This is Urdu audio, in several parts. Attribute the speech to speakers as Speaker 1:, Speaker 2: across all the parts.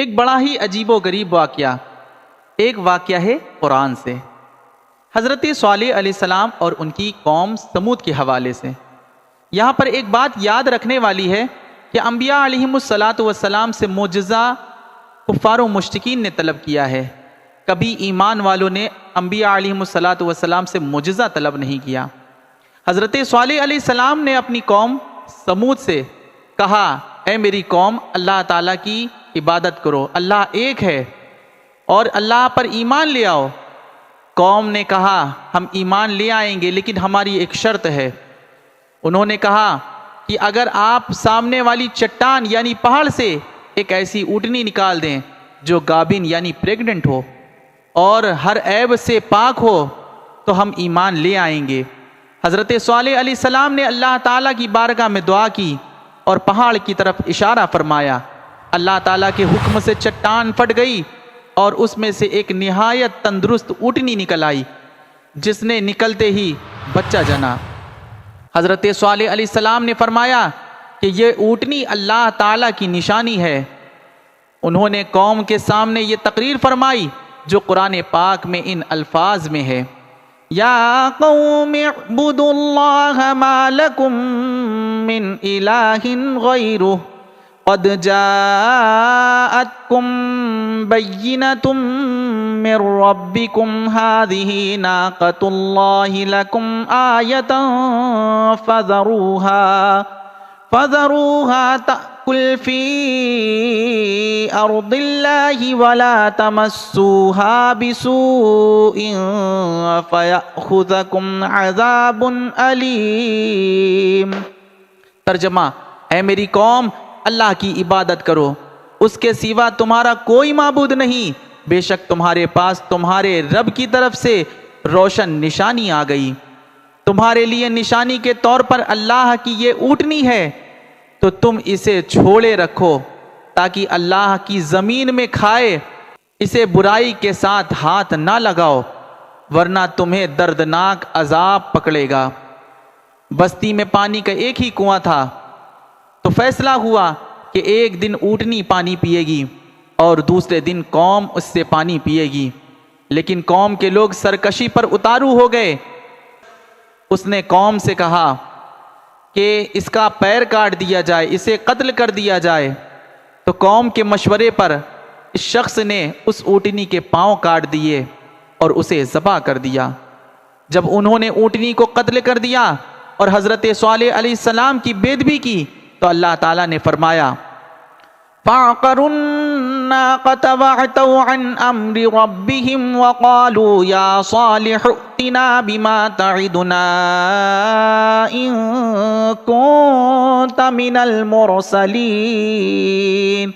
Speaker 1: ایک بڑا ہی عجیب و غریب واقعہ، ایک واقعہ ہے قرآن سے، حضرت صالح علیہ السلام اور ان کی قوم سمود کے حوالے سے۔ یہاں پر ایک بات یاد رکھنے والی ہے کہ انبیاء علیہم السلام سے معجزہ کفار و مشرکین نے طلب کیا ہے، کبھی ایمان والوں نے انبیاء علیہم السلام سے معجزہ طلب نہیں کیا۔ حضرت صالح علیہ السلام نے اپنی قوم سمود سے کہا، اے میری قوم، اللہ تعالیٰ کی عبادت کرو، اللہ ایک ہے، اور اللہ پر ایمان لے آؤ۔ قوم نے کہا، ہم ایمان لے آئیں گے لیکن ہماری ایک شرط ہے۔ انہوں نے کہا کہ اگر آپ سامنے والی چٹان یعنی پہاڑ سے ایک ایسی اونٹنی نکال دیں جو گابن یعنی پریگننٹ ہو اور ہر عیب سے پاک ہو تو ہم ایمان لے آئیں گے۔ حضرت صالح علیہ السلام نے اللہ تعالیٰ کی بارگاہ میں دعا کی اور پہاڑ کی طرف اشارہ فرمایا۔ اللہ تعالیٰ کے حکم سے چٹان پھٹ گئی اور اس میں سے ایک نہایت تندرست اونٹنی نکل آئی، جس نے نکلتے ہی بچہ جنا۔ حضرت صالح علیہ السلام نے فرمایا کہ یہ اونٹنی اللہ تعالیٰ کی نشانی ہے۔ انہوں نے قوم کے سامنے یہ تقریر فرمائی جو قرآن پاک میں ان الفاظ میں ہے، یا قوم اعبدوا اللہ ما لکم من الہ غیرہ قد جاءتکم بینۃ من ربکم ہذہ ناقۃ اللہ لکم آیۃ فذروها تأکل فی ارض اللہ ولا تمسوها بسوء فیأخذکم عذاب علیم۔ ترجمہ، اے میری قوم، اللہ کی عبادت کرو، اس کے سوا تمہارا کوئی معبود نہیں، بے شک تمہارے پاس تمہارے رب کی طرف سے روشن نشانی آ گئی۔ تمہارے لیے نشانی کے طور پر اللہ کی یہ اونٹنی ہے، تو تم اسے چھوڑے رکھو تاکہ اللہ کی زمین میں کھائے، اسے برائی کے ساتھ ہاتھ نہ لگاؤ ورنہ تمہیں دردناک عذاب پکڑے گا۔ بستی میں پانی کا ایک ہی کنواں تھا، تو فیصلہ ہوا کہ ایک دن اونٹنی پانی پیے گی اور دوسرے دن قوم اس سے پانی پیے گی، لیکن قوم کے لوگ سرکشی پر اتارو ہو گئے۔ اس نے قوم سے کہا کہ اس کا پیر کاٹ دیا جائے، اسے قتل کر دیا جائے۔ تو قوم کے مشورے پر اس شخص نے اس اونٹنی کے پاؤں کاٹ دیے اور اسے ذبح کر دیا۔ جب انہوں نے اونٹنی کو قتل کر دیا اور حضرت صالح علیہ السلام کی بے ادبی کی تو اللہ تعالیٰ نے فرمایا، فَعَقَرُوا النَّاقَةَ وَعَتَوْا عَنْ أَمْرِ رَبِّهِمْ وَقَالُوا يَا صَالِحُ ائْتِنَا بِمَا تَعِدُنَا إِن كُنتَ مِنَ الْمُرْسَلِينَ۔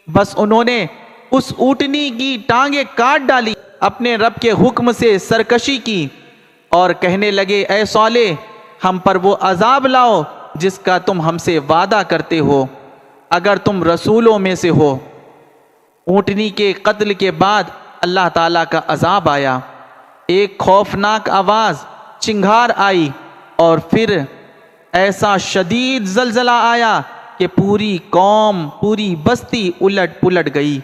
Speaker 1: بس انہوں نے اس اونٹنی کی ٹانگیں کاٹ ڈالی، اپنے رب کے حکم سے سرکشی کی اور کہنے لگے، اے صالح، ہم پر وہ عذاب لاؤ جس کا تم ہم سے وعدہ کرتے ہو اگر تم رسولوں میں سے ہو۔ اونٹنی کے قتل کے بعد اللہ تعالیٰ کا عذاب آیا، ایک خوفناک آواز، چنگھار آئی اور پھر ایسا شدید زلزلہ آیا کہ پوری قوم، پوری بستی الٹ پلٹ گئی۔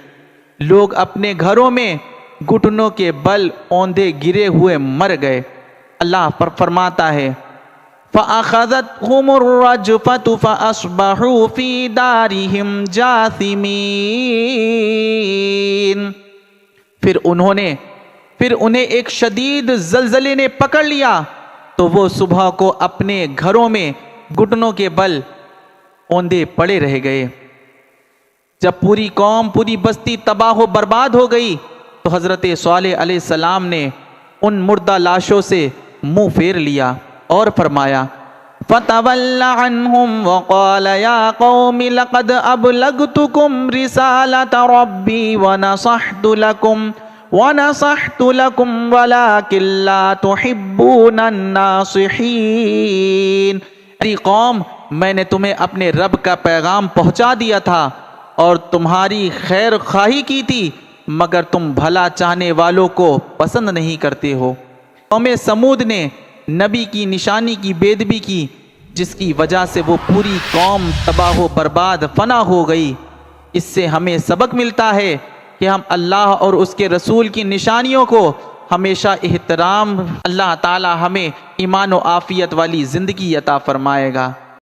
Speaker 1: لوگ اپنے گھروں میں گھٹنوں کے بل اوندے گرے ہوئے مر گئے۔ اللہ پر فرماتا ہے، فَأَخَذَتْهُمُ الرَّجْفَةُ فَأَصْبَحُوا فِي دَارِهِمْ جَاثِمِينَ۔ پھر انہیں ایک شدید زلزلے نے پکڑ لیا تو وہ صبح کو اپنے گھروں میں گھٹنوں کے بل اوندے پڑے رہ گئے۔ جب پوری قوم، پوری بستی تباہ و برباد ہو گئی تو حضرت صالح علیہ السلام نے ان مردہ لاشوں سے منہ پھیر لیا اور فرمایا، فَتَوَلَّ عَنْهُمْ وَقَالَ يَا قَوْمِ لَقَدْ أَبْلَغْتُكُمْ رِسَالَةَ رَبِّي وَنَصَحْتُ لَكُمْ وَلَكِنْ لَا تُحِبُّونَ النَّاصِحِينَ۔ میری قوم، میں نے تمہیں اپنے رب کا پیغام پہنچا دیا تھا اور تمہاری خیر خواہی کی تھی، مگر تم بھلا چاہنے والوں کو پسند نہیں کرتے ہو۔ قوم سمود نے نبی کی نشانی کی بے ادبی کی، جس کی وجہ سے وہ پوری قوم تباہ و برباد فنا ہو گئی۔ اس سے ہمیں سبق ملتا ہے کہ ہم اللہ اور اس کے رسول کی نشانیوں کو ہمیشہ احترام۔ اللہ تعالی ہمیں ایمان و عافیت والی زندگی عطا فرمائے گا۔